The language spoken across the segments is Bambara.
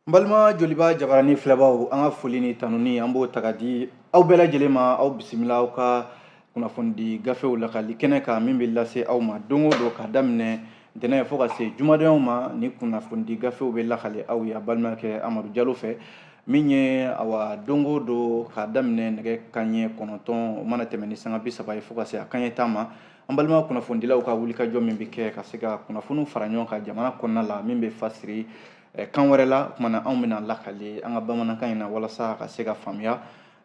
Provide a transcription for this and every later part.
Balma joliba jabarani filɛbaw an ka foli ni tanuni an b'o ta ka di aw bɛɛ lajɛlen ma aw bisimila aw ka kunnafoni gafew lakali kɛnɛ kan min bɛ lase aw ma don o don ka daminɛ ntɛnɛn fo ka se jumadenw ma ni kunnafoni gafew bɛ lakali aw ye a balimakɛ Amadu Jalo fɛ min ye awa don o don ka daminɛ nɛgɛ kanɲɛ 9 o mana tɛmɛ ni sanga 30 ye fo ka se a kanɲɛ 10 ma an balima kunnafonidilaw ka wulikajɔ min bɛ kɛ ka se ka kunnafoniw fara ɲɔgɔn kan jamana kɔnɔna la min bɛ fasiri kan wɛrɛ la kumana anw bɛna lakale an ka bamanankan in na walasa ka se ka faamuya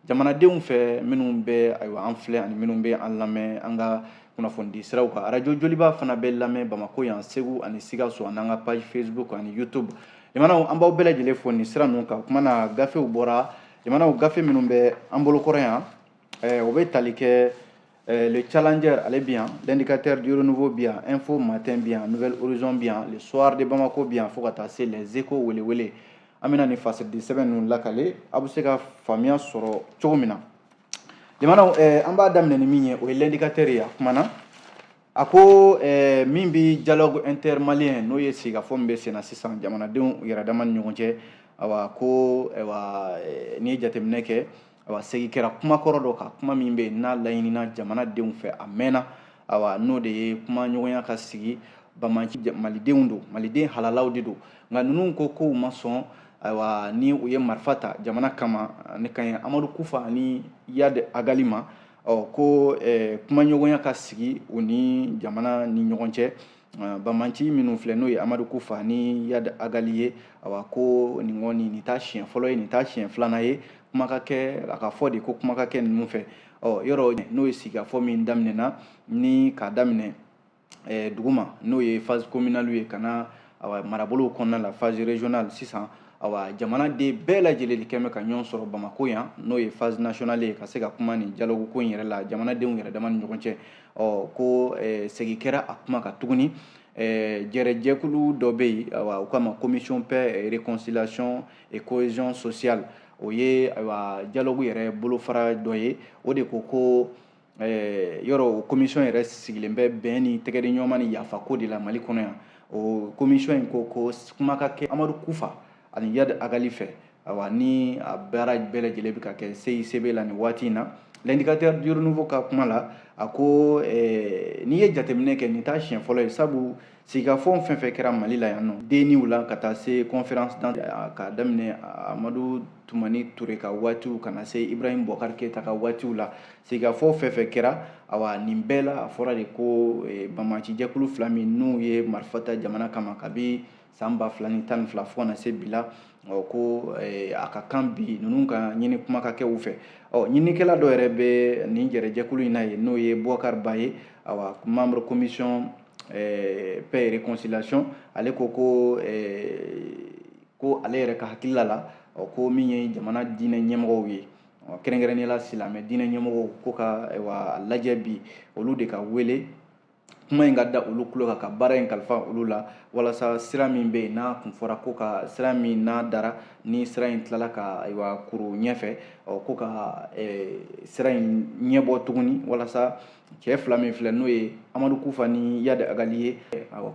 jamanadenw fɛ minnu bɛ ayiwa an filɛ ani minnu bɛ an lamɛn an ka kunnafoni siraw kan arajo joliba fana bɛ lamɛn Bamako yan Segu ani Sikaso ani an ka page Facebook ani YouTube jamanaw an b'aw bɛɛ lajɛlen fo nin sira ninnu kan kumana gafew bɔra jamanaw gafe minnu bɛ an bolokɔrɔ yan o bɛ tali kɛ le Challenger ale bien, l'indicateur du renouveau bien, Info Matin bien, Nouvelle Horizon bien, le Soir de Bamako bien, fo ka taa se les Échos wele wele an bɛna nin fasɛdi sɛbɛn ninnu lakale a bɛ se ka faamuya sɔrɔ cogo min na jamanaw an b'a daminɛ ni min ye o ye l'indicateur ye a kumana a ko min bɛ dialogue intermalien n'o ye sigikafɔ min bɛ sen na sisan jamanadenw yɛrɛ dama ni ɲɔgɔn cɛ awa ko n'i ye jateminɛ kɛ awa segi kɛra kuma kɔrɔ dɔ kan kuma min bɛ yen n'a laɲinina jamanadenw fɛ a mɛnna awa n'o de ye kuma ɲɔgɔnya ka sigi Bamaci malidenw don maliden halalaw de don nka ninnu ko kow ma sɔn ayiwa ni u ye marifa ta jamana kama ne ka ɲi Amadu Kufa ani Yadi Agali ma ko kuma ɲɔgɔnya ka sigi u ni jamana ni ɲɔgɔn cɛ Bamaci minnu filɛ n'o ye Amadu Kufa ani Yadi Agali ye awa ko nin kɔni nin t'a siɲɛ fɔlɔ ye nin t'a siɲɛ filanan ye kuma ka kɛ a ka fɔ de ko kuma ka kɛ ninnu fɛ yɔrɔ n'o ye sigikafɔ min daminɛna ni k'a daminɛ duguma n'o ye phase communale ye ka na marabolow kɔnɔna la phase régionale sisan awa jamanaden bɛɛ lajɛlen de kɛn bɛ ka ɲɔgɔn sɔrɔ Bamako yan n'o ye phase nationale ye ka se ka kuma nin dialogue ko in yɛrɛ la jamanadenw yɛrɛ dama ni ɲɔgɔn cɛ ko segi kɛra a kuma kan tuguni jɛrɛjɛkulu dɔ bɛ yen awa u k'a ma commission paix et réconciliation et cohésion sociale o ye ayiwa dialogue yɛrɛ bolofara dɔ ye o de ko yɔrɔ o commission yɛrɛ sigilen bɛ bɛn ni tɛgɛdi ɲɔgɔnma ni yafa ko de la Mali kɔnɔ yan o commission in ko kuma ka kɛ Amadu Kufa ani Yadi Agali fɛ awa ni a baara bɛɛ lajɛlen bɛ ka kɛ CICB la nin waati in na l'indicateur du renouveau ka kuma la a ko n'i ye jateminɛ kɛ nin t'a siɲɛ fɔlɔ ye sabu sigikafɔ fɛn fɛn kɛra Mali la yan nɔ denniw la ka taa se conférence ka daminɛ Amadu Tumani Ture ka waatiw ka na se Ibrahim Boubacar Keita ka waatiw la sigikafɔ fɛn fɛn kɛra awa nin bɛɛ la a fɔra de ko Bamaci jɛkulu fila min n'u ye marifa ta jamana kama kabi san 2012 fo ka na se bi la ko a ka kan bi ninnu ka ɲini kuma ka kɛ u fɛ ɲinikɛla dɔ yɛrɛ bɛ nin jɛrɛjɛkulu in na ye n'o ye Boubacar Ba ye awa membre commission paix et réconciliation ale ko ale yɛrɛ ka hakilila la ko min ye jamana diinɛ ɲɛmɔgɔw ye kɛrɛnkɛrɛnnenya la silamɛ diinɛ ɲɛmɔgɔw ko ka lajɛ bi olu de ka wele kuma in ka da olu tulo kan ka baara in kalifa olu la walasa sira min bɛ yen n'a kun fɔra ko ka sira min n'a dara ni sira in tilala ka kuru ɲɛfɛ ko ka sira in ɲɛbɔ tuguni walasa cɛ fila min filɛ n'o ye Amadu Kufa ni Yadi Agali ye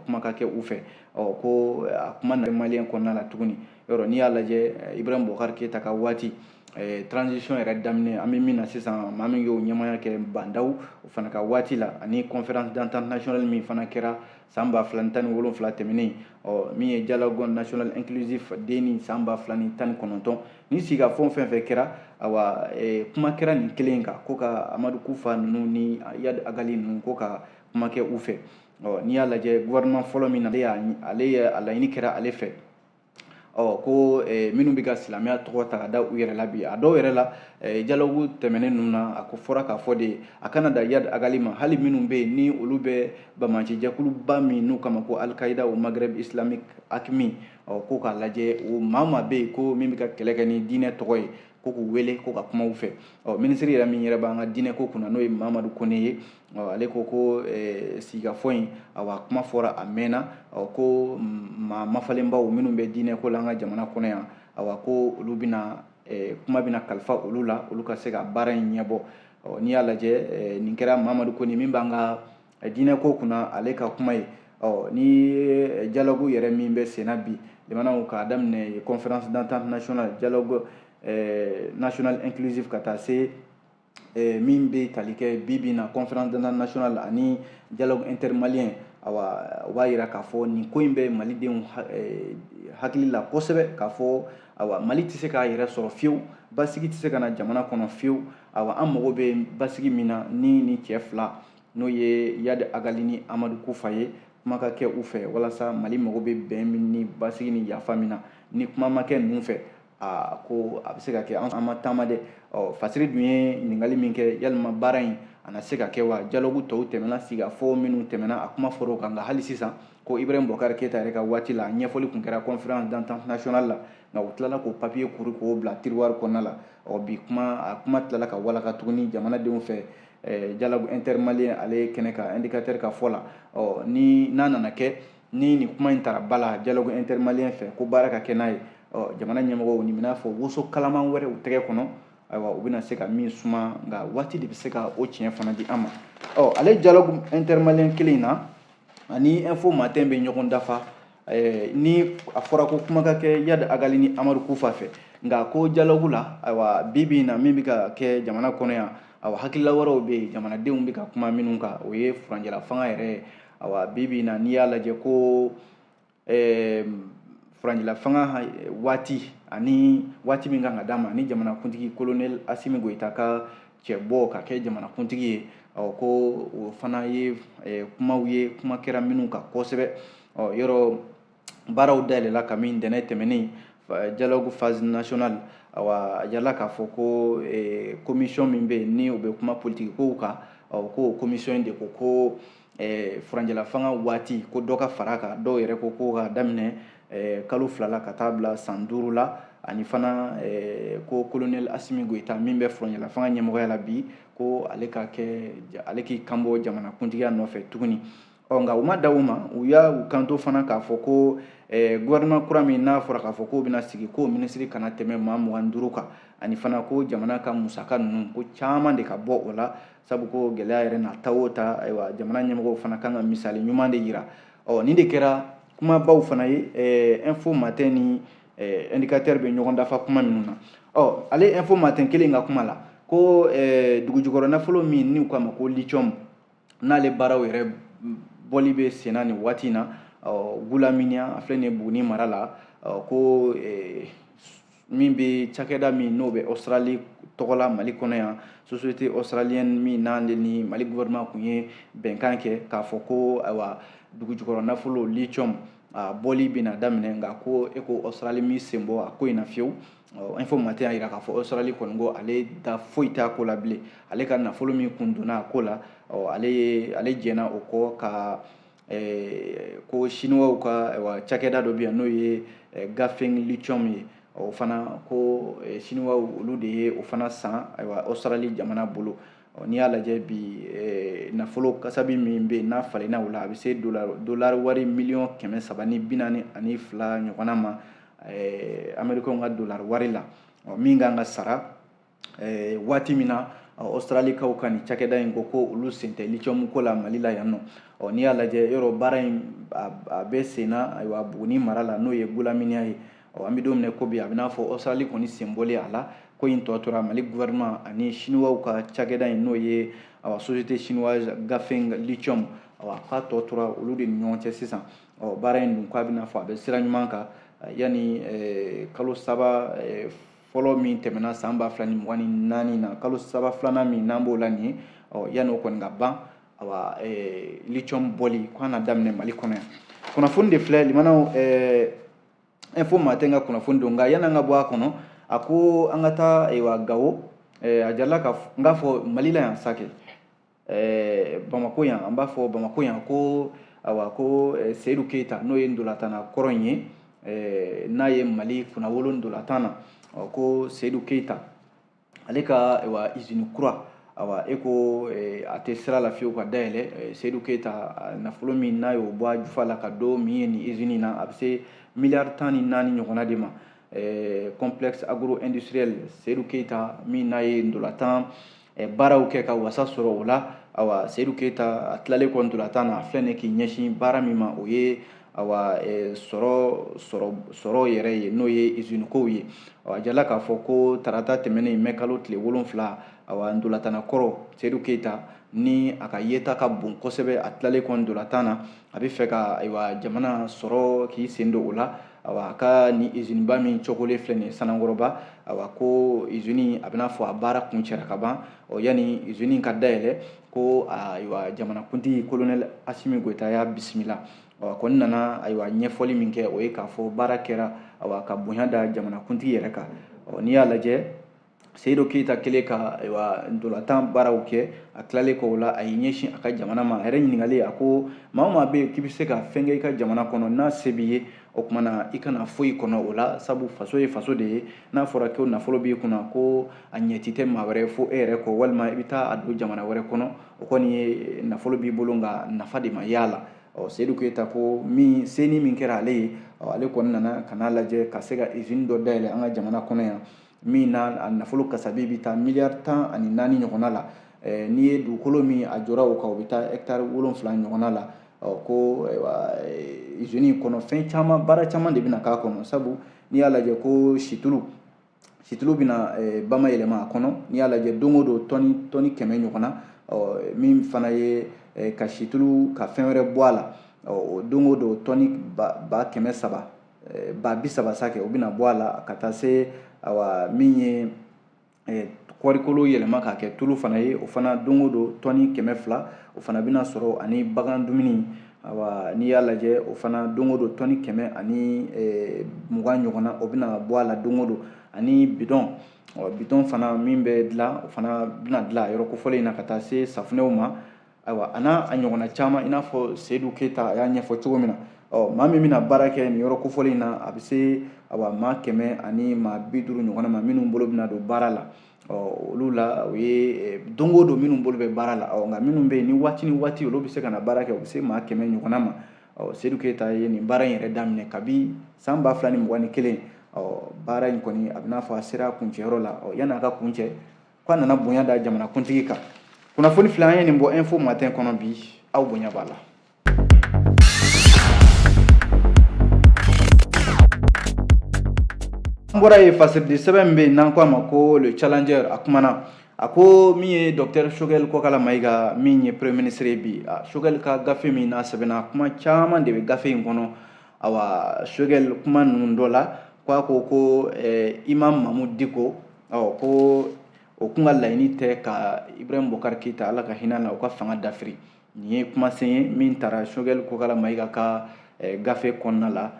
kuma ka kɛ u fɛ ko a kuma na maliyɛn kɔnɔna la tuguni yɔrɔ n'i y'a lajɛ Ibrahim Boubacar Keita ka waati transition yɛrɛ daminɛ an bɛ min na sisan maa min y'o ɲɛmaya kɛ Bandaw o fana ka waati la ani conférence d'entente nationale min fana kɛra san 2017 tɛmɛnen min ye dialogue national inclusif den ni san 2019 ni sigikafɔ fɛn fɛn kɛra awa kuma kɛra nin kelen kan ko ka Amadu Kufa ninnu ni Yadi Agali ninnu ko ka kuma kɛ u fɛ n'i y'a lajɛ gouvernement fɔlɔ min na ale ye a laɲini kɛra ale fɛ ko minnu bɛ ka silamɛya tɔgɔ ta ka da u yɛrɛ la bi a dɔw yɛrɛ la dialogue tɛmɛnen ninnu na a ko fɔra k'a fɔ de a kana da Yadi Agali ma hali minnu bɛ yen ni olu bɛ Bamaci jɛkuluba min n'u kama ko Al-Qaïda o Maghreb Islamique AQMI ko k'a lajɛ o maa bɛ yen ko min bɛ ka kɛlɛ kɛ ni diinɛ tɔgɔ ye ko k'u wele ko ka kuma u fɛ minisiri yɛrɛ min yɛrɛ b'an ka diinɛ ko kunna n'o ye Mamadu Kone ye ale ko sigikafɔ in kuma fɔra a mɛnna ko maa mafalenbaw minnu bɛ diinɛ ko la an ka jamana kɔnɔ yan ko olu bɛna kuma bɛna kalifa olu la olu ka se ka baara in ɲɛbɔ n'i y'a lajɛ nin kɛra Mamadu Kone min b'an ka diinɛ ko kunna ale ka kuma ye ni dialogue yɛrɛ min bɛ senna bi jamanaw k'a daminɛ conférence d'entente nationale dialogue national inclusive ka taa se min bɛ tali kɛ bi na conférence d'entente nationale ani dialogue intermalien awa o b'a yira k'a fɔ nin ko in bɛ malidenw hakili la kosɛbɛ k'a fɔ awa mali tɛ se k'a yɛrɛ sɔrɔ fiyewu basigi tɛ se ka na jamana kɔnɔ fiyewu awa an mago bɛ basigi min na ni nin cɛ fila n'o ye Yadi Agali ni Amadu Kufa ye kuma ka kɛ u fɛ walasa mali mago bɛ bɛn min ni basigi ni yafa min na ni kuma ma kɛ ninnu fɛ ko a bɛ se ka kɛ an ma taama dɛ Fasiri dun ye ɲininkali min kɛ yalima baara in a na se ka kɛ wa dialogue tɔw tɛmɛna sigafɔ minnu tɛmɛna a kuma fɔra o kan nka hali sisan ko Ibrahim Boubacar Keita yɛrɛ ka waati la ɲɛfɔli tun kɛra conférence d'entente nationale la nka u tilala k'o papier kuru k'o bila tiroir kɔnɔna la bi a kuma tilala ka walaka tuguni jamanadenw fɛ dialogue intermalien ale kɛnɛ ka indicateur ka fɔ la ni n'a nana kɛ ni nin kuma in tara ba la dialogue intermalien fɛ ko baara ka kɛ n'a ye jamana ɲɛmɔgɔw nin bɛna fɔ woso kalaman wɛrɛ u tɛgɛ kɔnɔ ayiwa u bɛna se ka min suma nka waati de bɛ se ka o tiɲɛ fana di an ma ale dialogue intermalien kelen in na ani info matin bɛ ɲɔgɔn dafa ni a fɔra ko kuma ka kɛ Yadi Agali ni Amadu Kufa fɛ nka ko dialogue la ayiwa bi in na min bɛ ka kɛ jamana kɔnɔ yan awa hakilila wɛrɛw bɛ yen jamanadenw bɛ ka kuma minnu kan o ye furanjɛla fanga yɛrɛ awa bi in na n'i y'a lajɛ ko furanjɛla fanga waati ani waati min kan ka d'a ma ni jamanakuntigi colonel Asimi Goyita ka cɛ bɔ ka kɛ jamanakuntigi ye ko o fana ye kumaw ye kuma kɛra minnu kan kosɛbɛ yɔrɔ baaraw dayɛlɛla ka min ntɛnɛn tɛmɛnen dialogue phase nationale awa a yala k'a fɔ ko commission min bɛ yen ni o bɛ kuma politique kow kan ko commission de ko furanjɛla fanga waati ko dɔ ka fara kan dɔw yɛrɛ ko ka daminɛ kalo 2 la ka taa bila san 5 la ani fana ko colonel Asimi Goyita min bɛ furanjɛla fanga ɲɛmɔgɔya la bi ko ale k'i kanbɔ jamanakuntigiya nɔfɛ tuguni nka u ma da u ma u y'u kanto fana k'a fɔ ko gouvernement kura min n'a fɔra k'a fɔ k'o bɛna sigi ko ministre kana tɛmɛ maa 25 kan ani fana ko jamana ka musaka ninnu ko caman de ka bɔ o la sabu ko gɛlɛya yɛrɛ na taa o taa ayiwa jamana ɲɛmɔgɔw fana kan ka misali ɲuman de yira nin de kɛra kumabaw fana ye info matin ni indicateur bɛ ɲɔgɔn dafa kuma minnu na ale info matin kelen ka kuma la ko dugujukɔrɔ nafolo min n'u k'a ma ko lithium n'ale baaraw yɛrɛ bɔli bɛ senna nin waati in na Gulaminiya a filɛ nin ye Buguni mara la ko min bɛ cakɛda min n'o bɛ Australie tɔgɔ la Mali kɔnɔ yan société australienne min n'ale ni Mali gouvernement kun ye bɛnkan kɛ k'a fɔ ko ayiwa dugujukɔrɔ nafolo lithium bɔli bɛna daminɛ nka ko ko Australie mi sen bɔ a ko in na fiyewu info matin y'a jira k'a fɔ Australie kɔni ko ale da foyi t'a ko la bilen ale ka nafolo min kun donna a ko la ale jɛnna o kɔ ka ko chinois ka cakɛda dɔ bɛ yan n'o ye Gafeng Lithium ye o fana ko chinois olu de ye o fana san Australie jamana bolo n'i y'a lajɛ bi nafolo kasabi min bɛ yen n'a falenna o la a bɛ se dolari wari miliyɔn 342 ɲɔgɔnna ma Américains ka dolari wari la min kan ka sara waati min na Australie kaw ka nin cakɛda in ko olu sen tɛ lithium ko la Mali la yan nɔ n'i y'a lajɛ yɔrɔ baara in a bɛ senna ayiwa Buguni mara la n'o ye Gulaminiya ye an bɛ don min na ko bi a bɛ n'a fɔ Australie kɔni sen bɔlen a la ko in tɔ tora Mali gouvernement ani chinois ka cakɛda in n'o ye société chinoise Gafeng Lithium k'a tɔ tora olu de ni ɲɔgɔn cɛ sisan baara in dun k'a bɛ n'a fɔ a bɛ sira ɲuman kan yanni kalo 3 fɔlɔ min tɛmɛna san 2024 na kalo 3 filanan min n'an b'o la nin ye yanni o kɔni ka ban lithium bɔli k'a na daminɛ Mali kɔnɔ yan kunnafoni de filɛ limanaw info matin ka kunnafoni don nka yanni an ka bɔ a kɔnɔ a ko an ka taa Gawo a jarala ka n k'a fɔ Mali la yan sake Bamako yan an b'a fɔ Bamako yan ko Seydou Keita n'o ye ndolatana kɔrɔ in ye n'a ye Mali kunnawolo ndolantan na ko Seydou Keita ale ka usine kura ko a tɛ sira la fiyewu ka dayɛlɛ Seydou Keita nafolo min n'a y'o bɔ a jufa la ka don min ye nin usine na a bɛ se miliyari 14 ɲɔgɔnna de ma complexe agro-industriel Seydou Keita min n'a ye ndolantan baaraw kɛ ka wasa sɔrɔ o la awa Seydou Keita a tilalen kɔ ntolantan na a filɛ nin k'i ɲɛsin baara min ma o ye awa sɔrɔ yɛrɛ ye n'o ye usine kow ye a jala k'a fɔ ko tarata tɛmɛnen mɛ kalo tile 7 awa ntolantanna kɔrɔ Seydou Keita ni a ka yeta ka bon kosɛbɛ a tilalen kɔ ntolantan na a bɛ fɛ ka ayiwa jamana sɔrɔ k'i sen don o la awa a ka ni usine ba min cogolen filɛ nin ye Sanankɔrɔba awa ko usine a bɛna fɔ a baara kun cɛra ka ban yani usine ka dayɛlɛ ko ayiwa jamanakuntigi colonel Asimi Goyita y'a bisimila kɔni nana ayiwa ɲɛfɔli min kɛ o ye k'a fɔ baara kɛra awa ka bonya da jamanakuntigi yɛrɛ kan n'i y'a lajɛ Seydou Keita kɛlen ka ntolantan baaraw kɛ a tilalen kɔ o la a y'i ɲɛsin a ka jamana ma a yɛrɛ ɲininkali a ko maa o maa bɛ yen k'i bɛ se ka fɛn kɛ i ka jamana kɔnɔ n'a se b'i ye o kumana i kana foyi kɔnɔ o la sabu faso ye faso de ye n'a fɔra ko nafolo b'i kunna ko a ɲɛti tɛ maa wɛrɛ fo e yɛrɛ kɔ walima i bɛ taa a don jamana wɛrɛ kɔnɔ o kɔni ye nafolo b'i bolo nka nafa de ma y'a la Seydou Keita ko seni min kɛra ale ye ale kɔni nana ka n'a lajɛ ka se ka usine dɔ dayɛlɛ an ka jamana kɔnɔ yan min na a nafolo kasabi bɛ taa miliyari 14 ɲɔgɔnna la n'i ye dugukolo min a jɔra o kan o bɛ taa hectare 7 ɲɔgɔnna la ko usine in kɔnɔ fɛn caman baara caman de bɛna k'a kɔnɔ sabu n'i y'a lajɛ ko situlu bɛna bamayɛlɛma a kɔnɔ n'i y'a lajɛ don o don tɔni 100 ɲɔgɔnna min fana ye ka situlu ka fɛn wɛrɛ bɔ a la don o don tɔni ba 300 ba 30 sakɛ o bɛna bɔ a la ka taa se awa min ye kɔrikolo yɛlɛma k'a kɛ tulu fana ye o fana don o don tɔni 200 o fana bɛna sɔrɔ ani bagan dumuni awa n'i y'a lajɛ o fana don o don tɔni 120 ɲɔgɔnna o bɛna bɔ a la don o don ani bidɔn fana min bɛ dilan o fana bɛna dilan yɔrɔ kofɔlen in na ka taa se safunɛw ma ayiwa a n'a ɲɔgɔnna caman i n'a fɔ Seydou Keita a y'a ɲɛfɔ cogo min na maa min bɛna baara kɛ nin yɔrɔ kofɔlen in na a bɛ se maa 100 ani maa 50 ɲɔgɔnna ma minnu bolo bɛna don baara la olu la o ye don o don minnu bolo bɛ baara la nka minnu bɛ yen ni waati olu bɛ se ka na baara kɛ o bɛ se maa 100 ɲɔgɔnna ma Seydou Keita ye nin baara in yɛrɛ daminɛ kabi san 2021 baara in kɔni a bɛ n'a fɔ a sera kuncɛyɔrɔ la yanni a ka kuncɛ k'a nana bonya da jamanakuntigi kan kunnafoni fila an ye nin bɔ info matin kɔnɔ bi aw bonya b'a la. An bɔra ye fasiridi sɛbɛn min bɛ yen n'an ko a ma ko le challenger a kumana a ko min ye docteur Choguel Kokala Mayiga min ye premier ministre ye bi Choguel ka gafe min n'a sɛbɛnna kuma caman de bɛ gafe in kɔnɔ awa Choguel kuma ninnu dɔ la k'a ko Imam Mamudu Diko ko o kun ka laɲini tɛ ka Ibrahim Boubacar Keita ala ka hinɛ na o ka fanga dafiri nin ye kumasen ye min taara Choguel Kokala Mayiga ka gafe kɔnɔna la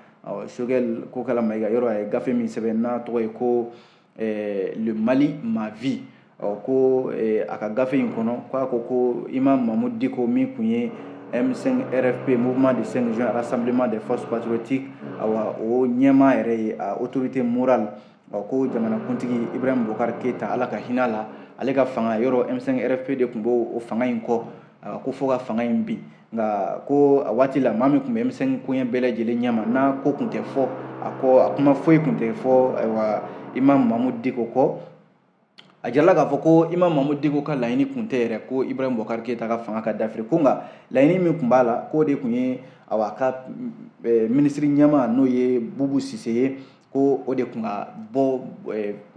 Choguel Kokala Mayiga yɔrɔ a ye gafe min sɛbɛn n'a tɔgɔ ye ko le Mali ma vie ko a ka gafe in kɔnɔ k'a ko Imam Mamudu Diko min kun ye M5 RFP mouvement de 5 juin rassemblement des forces patriotiques o ɲɛmaa yɛrɛ ye autorité morale ko jamanakuntigi Ibrahim Boubacar Keita ala ka hinɛ la ale ka fanga yɔrɔ M5 RFP de tun b'o fanga in kɔ ko fo ka fanga in bin nka ko a waati la maa min tun bɛ M5 koɲɛ bɛɛ lajɛlen ɲɛma n'a ko tun tɛ fɔ a kuma foyi tun tɛ fɔ Imam Mamudu Diko kɔ a jirala k'a fɔ ko Imam Mamudu Diko ka laɲini tun tɛ yɛrɛ ko Ibrahim Boubacar Keita ka fanga ka dafiri ko nka laɲini min tun b'a la k'o de tun ye a ka minisiri ɲɛma n'o ye Bubu Sise ye ko o de tun ka bɔ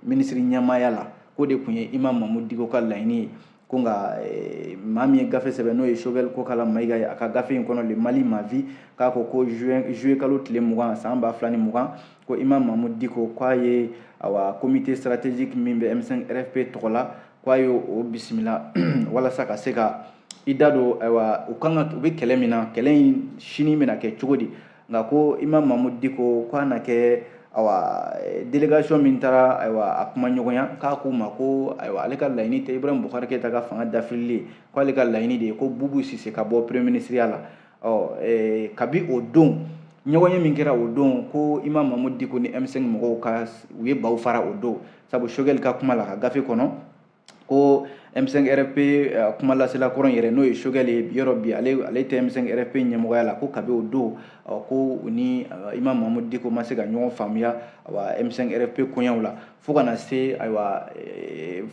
minisiri ɲɛmaya la k'o de tun ye Imam Mamudu Diko ka laɲini ye ko nka maa min ye gafe sɛbɛn n'o ye Choguel Kokala Mayiga ye a ka gafe in kɔnɔ le Mali ma vie k'a ko juillet kalo tile 20 san 2020 ko Imam Mamudu Diko k'a ye comité stratégique min bɛ M5 RFP tɔgɔ la k'a ye o bisimila walasa ka se ka i da don u bɛ kɛlɛ min na kɛlɛ in sini bɛna kɛ cogo di nka ko Imam Mamudu Diko k'a na kɛ délégation min taara a kuma ɲɔgɔnya k'a k'u ma ko ale ka laɲini tɛ Ibrahim Boubacar Keita ka fanga dafirili k'ale ka laɲini de ye ko Bubu Sise ka bɔ premier ministeriya la kabi o don ɲɔgɔnye min kɛra o don ko Imam Mamudu Diko ni M5 mɔgɔw u ye baw fara o don sabu Choguel ka kuma la ka gafe kɔnɔ ko M5RFP kuma lasela kɔrɔ yɛrɛ n'o ye Choguel ye yɔrɔ bi ale tɛ M5RFP ɲɛmɔgɔya la ko kabi o don ko u ni Imam Mahamudu Diko ma se ka ɲɔgɔn faamuya M5RFP koɲɛw la fo kana se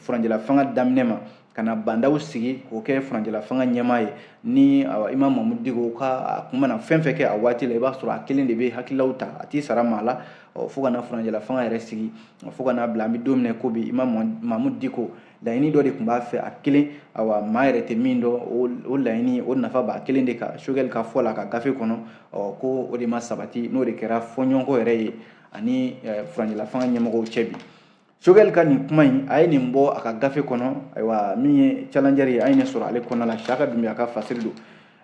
furanjɛla fanga daminɛ ma kana bandaw sigi k'o kɛ furanjɛla fanga ɲɛmaa ye ni Imam Mahamudu Diko ka kuma na fɛn fɛn kɛ a waati la i b'a sɔrɔ a kelen de bɛ hakililaw ta a t'i sara maa la fo kana furanjɛla fanga yɛrɛ sigi fo kana bila an bɛ don minɛ ko bi Imam Mahamudu Diko laɲini dɔ de tun b'a fɛ a kelen maa yɛrɛ tɛ min dɔn o laɲini o nafa b'a kelen de kan Choguel ka fɔ la ka gafe kɔnɔ ko o de ma sabati n'o de kɛra fɔɲɔgɔnkɔ yɛrɛ ye ani furanjɛla fanga ɲɛmɔgɔw cɛ bi Choguel ka nin kuma in a ye nin bɔ a ka gafe kɔnɔ min ye challenger ye a ye nin sɔrɔ ale kɔnɔna la Siyaka Dunbiya ka fasiri don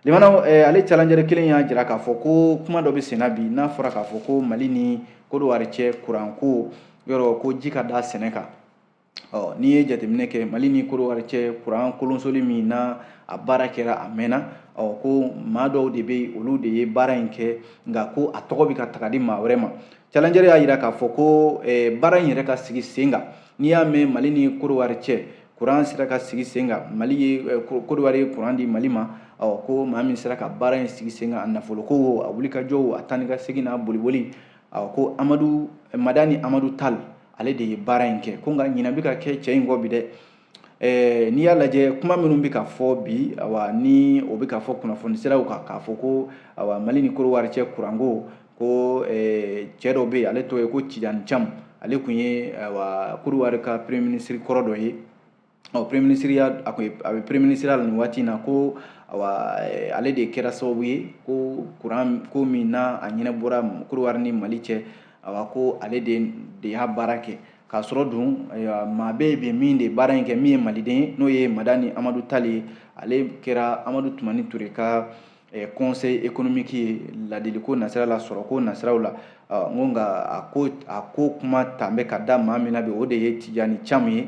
limanaw ale challenger kelen y'a jira k'a fɔ ko kuma dɔ bɛ senna bi n'a fɔra k'a fɔ ko Mali ni Côte d'Ivoire cɛ kuran ko yɔrɔ ko ji ka da sɛnɛ kan n'i ye jateminɛ kɛ Mali ni Côte d'Ivoire cɛ kuran kolonsoli min na a baara kɛra a mɛnna ko maa dɔw de bɛ olu de ye baara in kɛ nka ko a tɔgɔ bɛ ka taga di maa wɛrɛ ma challenger y'a jira k'a fɔ ko baara in yɛrɛ ka sigi sen kan n'i y'a mɛn Mali ni Côte d'Ivoire cɛ kuran sera ka sigi sen kan Mali ye Côte d'Ivoire ye kuran di Mali ma ko maa min sera ka baara in sigi sen kan a nafolo ko a wulikajɔw a taa ni ka segin n'a boli ko Madani Amadu Tal ale de ye baara in kɛ ko nka ɲinan bɛ ka kɛ cɛ in kɔ bi dɛ n'i y'a lajɛ kuma minnu bɛ ka fɔ bi ni o bɛ ka fɔ kunnafoni siraw kan k'a fɔ ko Mali ni Côte d'Ivoire cɛ kuranko ko cɛ dɔ bɛ yen ale tɔgɔ ye ko Tidjane Thiam ale tun ye Côte d'Ivoire ka premier ministre kɔrɔ dɔ ye premier ministre a bɛ premier ministre la nin waati in na ko ale de kɛra sababu ye ko kuran ko min na a ɲɛnabɔra Côte d'Ivoire ni Mali cɛ ko ale de y'a baara kɛ k'a sɔrɔ dun maa bɛ yen min de baara in kɛ min ye maliden ye n'o ye Madani Amadu Tal ye ale kɛra Amadu Tumani Ture ka conseil économique ye ladiliko nasira la sɔrɔko nasiraw la nka a ko kuma tan bɛ ka da maa min na bi o de ye Tidjane Thiam ye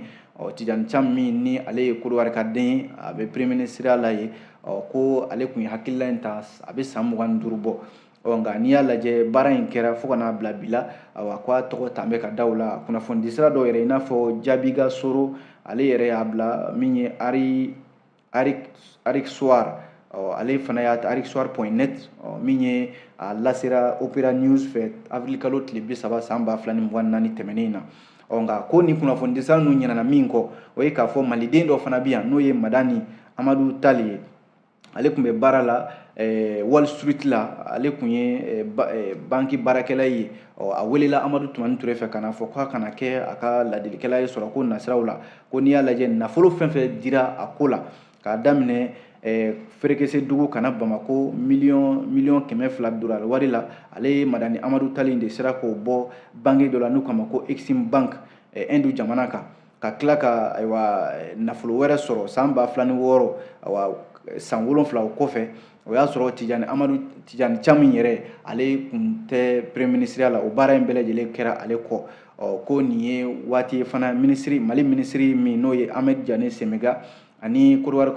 Tidjane Thiam min ni ale ye Côte d'Ivoire ka den ye a bɛ premier ministre la ye ko ale tun ye hakilila in ta a bɛ san 25 bɔ nka n'i y'a lajɛ baara in kɛra fo ka n'a bila bi la ko a tɔgɔ tan bɛ ka da o la kunnafoni sira dɔw yɛrɛ i n'a fɔ Jabiga Soro ale yɛrɛ y'a bila min ye Arik Soir ale fana y'a ta ariksoir.net min ye a lasera Opera News fɛ avril kalo tile 30 san 2024 tɛmɛnen na nka ko ni kunnafoni sira ninnu ɲɛnana min kɔ o ye k'a fɔ maliden dɔ fana bɛ yan n'o ye Madani Amadu Tal ye ale tun bɛ baara la Wall Street la ale tun ye banki baarakɛla ye a welela Amadu Tumani Ture fɛ kana fɔ k'a kana kɛ a ka ladilikɛla ye sɔrɔ ko nasiraw la ko n'i y'a lajɛ nafolo fɛn fɛn dira a ko la k'a daminɛ Ferekese dugu kana Bamako miliyɔn 200 dora wari la ale ye Madani Amadu Tal de sera k'o bɔ banki dɔ la n'u k'a ma ko Exim Bank Hindu jamana kan ka tila ka nafolo wɛrɛ sɔrɔ san 2006 san 7 o kɔfɛ o y'a sɔrɔ Tidjane Thiam yɛrɛ ale tun tɛ premier ministre la o baara in bɛɛ lajɛlen kɛra ale kɔ ko nin ye waati fana Mali ministre min n'o ye Ahmed Diané Semega ani Côte d'Ivoire